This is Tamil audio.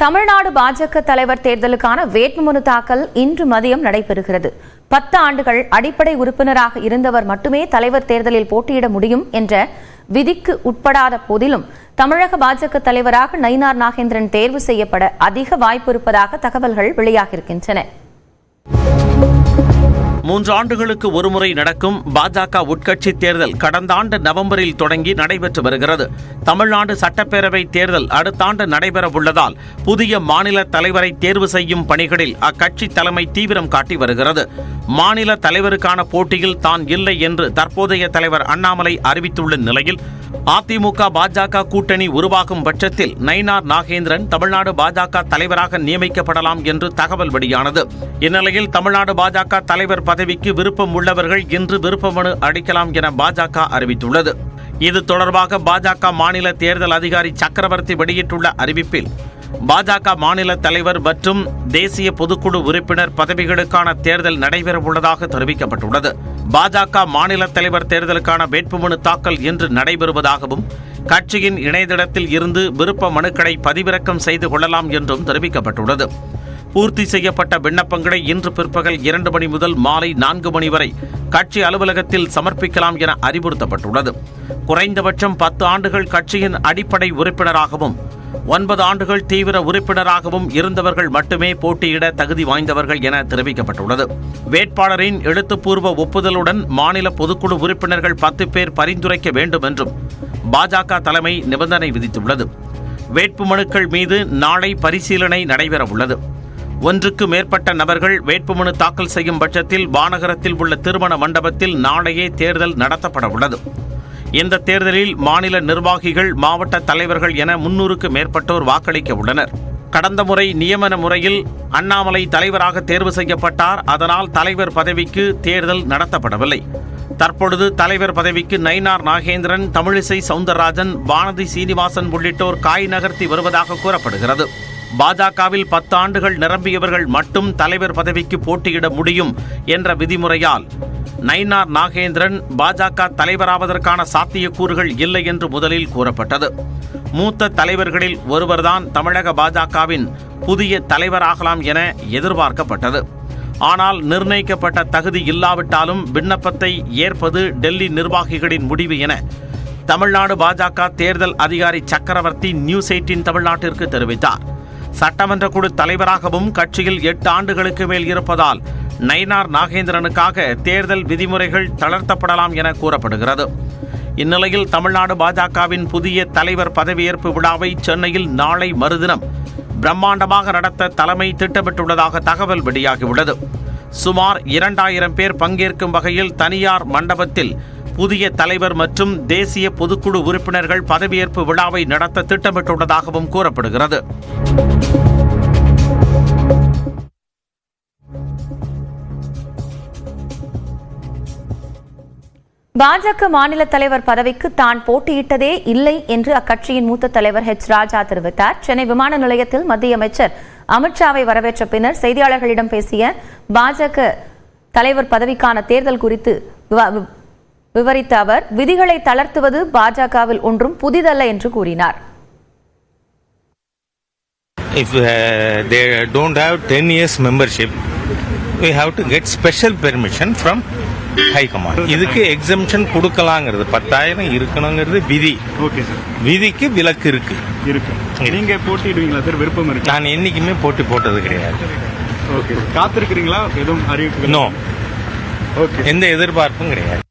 தமிழ்நாடு பாஜக தலைவர் தேர்தலுக்கான வேட்புமனு தாக்கல் இன்று மதியம் நடைபெறுகிறது. 10 ஆண்டுகள் அடிப்படை உறுப்பினராக இருந்தவர் மட்டுமே தலைவர் தேர்தலில் போட்டியிட முடியும் என்ற விதிக்கு உட்படாத போதிலும் தமிழக பாஜக தலைவராக நயினார் நாகேந்திரன் தேர்வு செய்யப்பட அதிக வாய்ப்பு இருப்பதாக தகவல்கள் வெளியாகியிருக்கின்றன. 3 ஆண்டுகளுக்கு ஒருமுறை நடக்கும் பாஜக உட்கட்சி தேர்தல் கடந்த ஆண்டு நவம்பரில் தொடங்கி நடைபெற்று வருகிறது. தமிழ்நாடு சட்டப்பேரவை தேர்தல் அடுத்த ஆண்டு நடைபெற உள்ளதால் புதிய மாநில தலைவரை தேர்வு செய்யும் பணிகளில் அக்கட்சி தலைமை தீவிரம் காட்டி வருகிறது. மாநில தலைவருக்கான போட்டியில் தான் இல்லை என்று தற்போதைய தலைவர் அண்ணாமலை அறிவித்துள்ள நிலையில் அதிமுக பாஜக கூட்டணி உருவாகும் பட்சத்தில் நயினார் நாகேந்திரன் தமிழ்நாடு பாஜக தலைவராக நியமிக்கப்படலாம் என்று தகவல் வெளியானது. இந்நிலையில் தமிழ்நாடு பாஜக தலைவர் பதவிக்கு விருப்பம் உள்ளவர்கள் இன்று விருப்ப மனு அளிக்கலாம் என பாஜக அறிவித்துள்ளது. இது தொடர்பாக பாஜக மாநில தேர்தல் அதிகாரி சக்கரவர்த்தி வெளியிட்டுள்ள அறிவிப்பில் பாஜக மாநில தலைவர் மற்றும் தேசிய பொதுக்குழு உறுப்பினர் பதவிகளுக்கான தேர்தல் நடைபெறவுள்ளதாக தெரிவிக்கப்பட்டுள்ளது. பாஜக மாநில தலைவர் தேர்தலுக்கான வேட்புமனு தாக்கல் இன்று நடைபெறுவதாகவும் கட்சியின் இணையதளத்தில் இருந்து விருப்ப மனுக்களை பதிவிறக்கம் செய்து கொள்ளலாம் என்றும் தெரிவிக்கப்பட்டுள்ளது. பூர்த்தி செய்யப்பட்ட விண்ணப்பங்களை இன்று பிற்பகல் 2 மணி முதல் மாலை 4 மணி வரை கட்சி அலுவலகத்தில் சமர்ப்பிக்கலாம் என அறிவுறுத்தப்பட்டுள்ளது. குறைந்தபட்சம் 10 ஆண்டுகள் கட்சியின் அடிப்படை உறுப்பினராகவும் 9 ஆண்டுகள் தீவிர உறுப்பினராகவும் இருந்தவர்கள் மட்டுமே போட்டியிட தகுதி வாய்ந்தவர்கள் என தெரிவிக்கப்பட்டுள்ளது. வேட்பாளரின் எழுத்துப்பூர்வ ஒப்புதலுடன் மாநில பொதுக்குழு உறுப்பினர்கள் 10 பேர் பரிந்துரைக்க வேண்டும் என்றும் பாஜக தலைமை நிபந்தனை விதித்துள்ளது. வேட்புமனுக்கள் மீது நாளை பரிசீலனை நடைபெறவுள்ளது. ஒன்றுக்கு மேற்பட்ட நபர்கள் வேட்புமனு தாக்கல் செய்யும் பட்சத்தில் வானகரத்தில் உள்ள திருமண மண்டபத்தில் நாளையே தேர்தல் நடத்தப்பட உள்ளது. இந்த தேர்தலில் மாநில நிர்வாகிகள், மாவட்ட தலைவர்கள் என 300க்கு மேற்பட்டோர் வாக்களிக்க உள்ளனர். கடந்த முறை நியமன முறையில் அண்ணாமலை தலைவராக தேர்வு செய்யப்பட்டார். அதனால் தலைவர் பதவிக்கு தேர்தல் நடத்தப்படவில்லை. தற்பொழுது தலைவர் பதவிக்கு நயினார் நாகேந்திரன், தமிழிசை சவுந்தரராஜன், வானதி சீனிவாசன் உள்ளிட்டோர் காய் நகர்த்தி வருவதாக கூறப்படுகிறது. பாஜகவில் 10 ஆண்டுகள் நிரம்பியவர்கள் மட்டும் தலைவர் பதவிக்கு போட்டியிட முடியும் என்ற விதிமுறையால் நயினார் நாகேந்திரன் பாஜக தலைவராவதற்கான சாத்தியக்கூறுகள் இல்லை என்று முதலில் கூறப்பட்டது. மூத்த தலைவர்களில் ஒருவர்தான் தமிழக பாஜகவின் புதிய தலைவராகலாம் என எதிர்பார்க்கப்பட்டது. ஆனால் நிர்ணயிக்கப்பட்ட தகுதி இல்லாவிட்டாலும் விண்ணப்பத்தை ஏற்பது டெல்லி நிர்வாகிகளின் முடிவு என தமிழ்நாடு பாஜக தேர்தல் அதிகாரி சக்கரவர்த்தி நியூஸ் 18 தமிழ்நாட்டிற்கு தெரிவித்தார். சட்டமன்ற குழு தலைவராகவும் கட்சியில் 8 ஆண்டுகளுக்கு மேல் இருப்பதால் நயினார் நாகேந்திரனுக்காக தேர்தல் விதிமுறைகள் தளர்த்தப்படலாம் என கூறப்படுகிறது. இந்நிலையில் தமிழ்நாடு பாஜகவின் புதிய தலைவர் பதவியேற்பு விழாவை சென்னையில் நாளை மறுதினம் பிரம்மாண்டமாக நடத்த தலைமை திட்டமிட்டுள்ளதாக தகவல் வெளியாகியுள்ளது. சுமார் 2000 பேர் பங்கேற்கும் வகையில் தனியார் மண்டபத்தில் புதிய தலைவர் மற்றும் தேசிய பொதுக்குழு உறுப்பினர்கள் பதவியேற்பு விழாவை நடத்த திட்டமிட்டுள்ளதாகவும் கூறப்படுகிறது. பாஜக மாநில தலைவர் பதவிக்கு தான் போட்டியிட்டதே இல்லை என்று அக்கட்சியின் மூத்த தலைவர் ராஜா தெரிவித்தார். சென்னை விமான நிலையத்தில் மத்திய அமைச்சர் அமித்ஷாவை வரவேற்ற பின்னர் செய்தியாளர்களிடம் பேசிய பாஜக தலைவர் பதவிக்கான தேர்தல் குறித்து விவரித்த அவர் விதிகளை தளர்த்துவது பாஜகவில் ஒன்றும் புதிதல்ல என்று கூறினார். If they don't have 10 years membership, we have to get special permission from high command. இதுக்கு exemption கொடுக்கலாங்கிறது 10,000 இருக்கணுங்கிறது விதி. Okay sir. விதிக்கு விலக்கு இருக்கு. நீங்க போட்டிடுவீங்களா சார்? விருப்பம் இருக்கு? நான் என்னைக்குமே போட்டி போட்டது கிடையாது. ஓகே. காத்திருக்கிறீங்களா? எதுவும் அறிவிப்பு? நோ. ஓகே. எந்த எதிர்பார்ப்பும் கிடையாது.